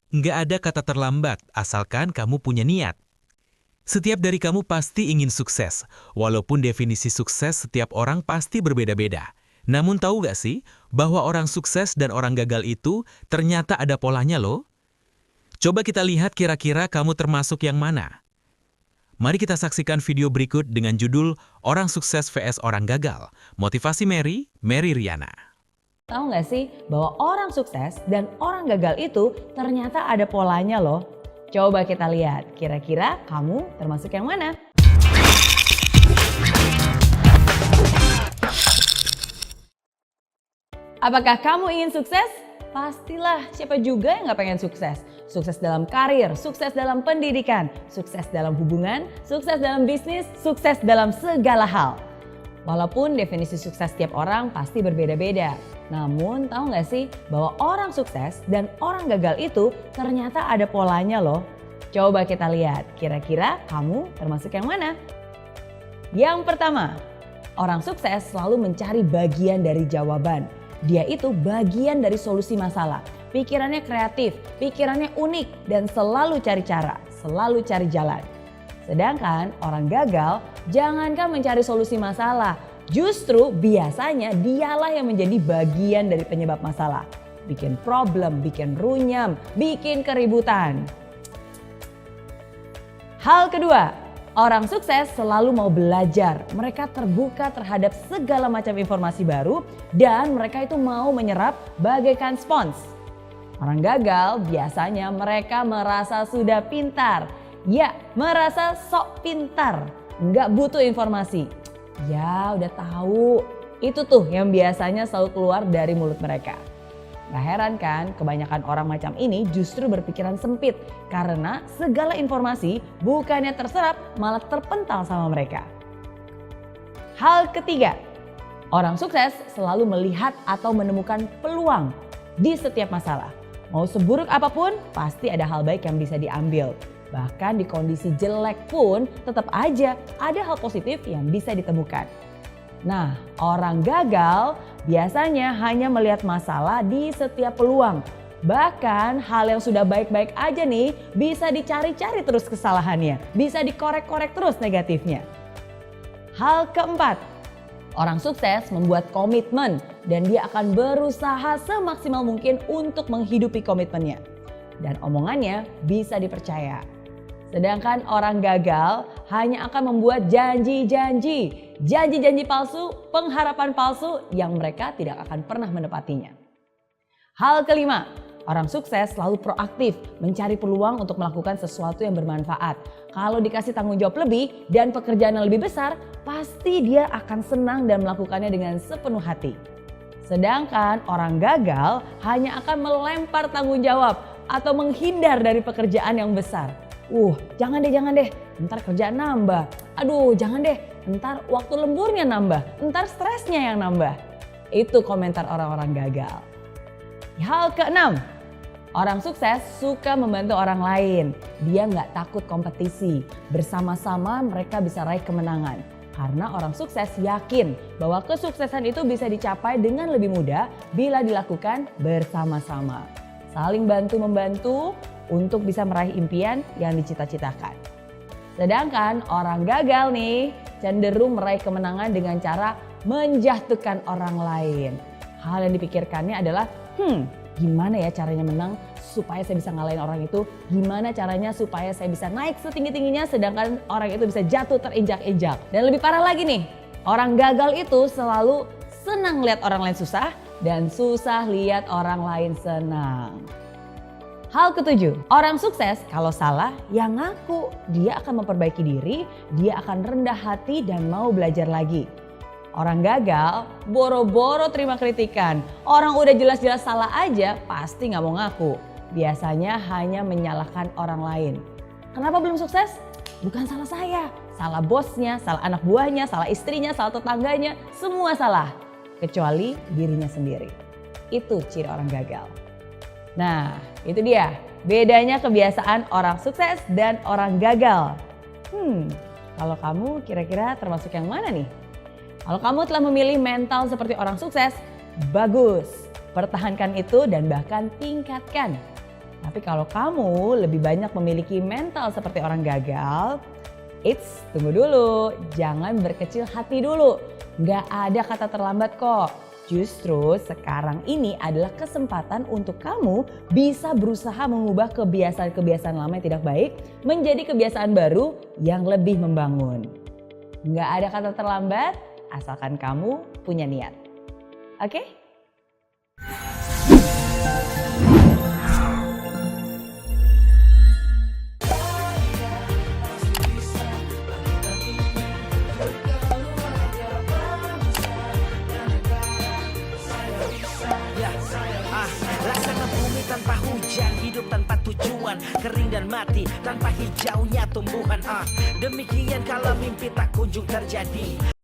Nggak ada kata terlambat, asalkan kamu punya niat. Setiap dari kamu pasti ingin sukses, walaupun definisi sukses setiap orang pasti berbeda-beda. Namun tahu nggak sih, bahwa orang sukses dan orang gagal itu ternyata ada polanya loh? Coba kita lihat kira-kira kamu termasuk yang mana. Mari kita saksikan video berikut dengan judul Orang Sukses vs Orang Gagal. Motivasi Mary Riana. Tahu nggak sih bahwa orang sukses dan orang gagal itu ternyata ada polanya loh? Coba kita lihat, kira-kira kamu termasuk yang mana? Apakah kamu ingin sukses? Pastilah, siapa juga yang nggak pengen sukses? Sukses dalam karir, sukses dalam pendidikan, sukses dalam hubungan, sukses dalam bisnis, sukses dalam segala hal. Walaupun definisi sukses tiap orang pasti berbeda-beda. Namun tahu nggak sih bahwa orang sukses dan orang gagal itu ternyata ada polanya loh. Coba kita lihat, kira-kira kamu termasuk yang mana? Yang pertama, orang sukses selalu mencari bagian dari jawaban. Dia itu bagian dari solusi masalah. Pikirannya kreatif, pikirannya unik, dan selalu cari cara, selalu cari jalan. Sedangkan orang gagal jangankan mencari solusi masalah, justru biasanya dialah yang menjadi bagian dari penyebab masalah. Bikin problem, bikin runyam, bikin keributan. Hal kedua, orang sukses selalu mau belajar. Mereka terbuka terhadap segala macam informasi baru dan mereka itu mau menyerap bagaikan spons. Orang gagal biasanya mereka merasa sudah pintar. Ya, merasa sok pintar. Nggak butuh informasi. Ya, udah tahu. Itu tuh yang biasanya selalu keluar dari mulut mereka. Gak heran kan, kebanyakan orang macam ini justru berpikiran sempit karena segala informasi bukannya terserap malah terpental sama mereka. Hal ketiga, orang sukses selalu melihat atau menemukan peluang di setiap masalah. Mau seburuk apapun pasti ada hal baik yang bisa diambil. Bahkan di kondisi jelek pun tetap aja ada hal positif yang bisa ditemukan. Nah, orang gagal biasanya hanya melihat masalah di setiap peluang. Bahkan hal yang sudah baik-baik aja nih bisa dicari-cari terus kesalahannya. Bisa dikorek-korek terus negatifnya. Hal keempat, orang sukses membuat komitmen dan dia akan berusaha semaksimal mungkin untuk menghidupi komitmennya. Dan omongannya bisa dipercaya. Sedangkan orang gagal hanya akan membuat janji-janji palsu, pengharapan palsu yang mereka tidak akan pernah menepatinya. Hal kelima, orang sukses selalu proaktif mencari peluang untuk melakukan sesuatu yang bermanfaat. Kalau dikasih tanggung jawab lebih dan pekerjaan yang lebih besar, pasti dia akan senang dan melakukannya dengan sepenuh hati. Sedangkan orang gagal hanya akan melempar tanggung jawab atau menghindar dari pekerjaan yang besar. Jangan deh, ntar kerjaan nambah. Aduh, jangan deh, ntar waktu lemburnya nambah, ntar stresnya yang nambah. Itu komentar orang-orang gagal. Hal keenam, orang sukses suka membantu orang lain. Dia nggak takut kompetisi. Bersama-sama mereka bisa raih kemenangan. Karena orang sukses yakin bahwa kesuksesan itu bisa dicapai dengan lebih mudah bila dilakukan bersama-sama. Saling bantu-membantu untuk bisa meraih impian yang dicita-citakan. Sedangkan orang gagal nih cenderung meraih kemenangan dengan cara menjatuhkan orang lain. Hal yang dipikirkannya adalah, gimana ya caranya menang supaya saya bisa ngalahin orang itu? Gimana caranya supaya saya bisa naik setinggi-tingginya sedangkan orang itu bisa jatuh terinjak-injak? Dan lebih parah lagi nih, orang gagal itu selalu senang lihat orang lain susah dan susah lihat orang lain senang. Hal ketujuh, orang sukses kalau salah ya ngaku. Dia akan memperbaiki diri, dia akan rendah hati dan mau belajar lagi. Orang gagal boro-boro terima kritikan. Orang udah jelas-jelas salah aja pasti gak mau ngaku. Biasanya hanya menyalahkan orang lain. Kenapa belum sukses? Bukan salah saya. Salah bosnya, salah anak buahnya, salah istrinya, salah tetangganya. Semua salah. Kecuali dirinya sendiri. Itu ciri orang gagal. Nah, itu dia bedanya kebiasaan orang sukses dan orang gagal. Kalau kamu kira-kira termasuk yang mana nih? Kalau kamu telah memilih mental seperti orang sukses, bagus. Pertahankan itu dan bahkan tingkatkan. Tapi Tapi kalau kamu lebih banyak memiliki mental seperti orang gagal, tunggu dulu, jangan berkecil hati dulu. Nggak ada kata terlambat kok. Justru sekarang ini adalah kesempatan untuk kamu bisa berusaha mengubah kebiasaan-kebiasaan lama yang tidak baik menjadi kebiasaan baru yang lebih membangun. Nggak ada kata terlambat, asalkan kamu punya niat. Oke? Laksana bumi tanpa hujan, hidup tanpa tujuan, kering dan mati tanpa hijaunya tumbuhan. Demikian kalau mimpi tak kunjung terjadi.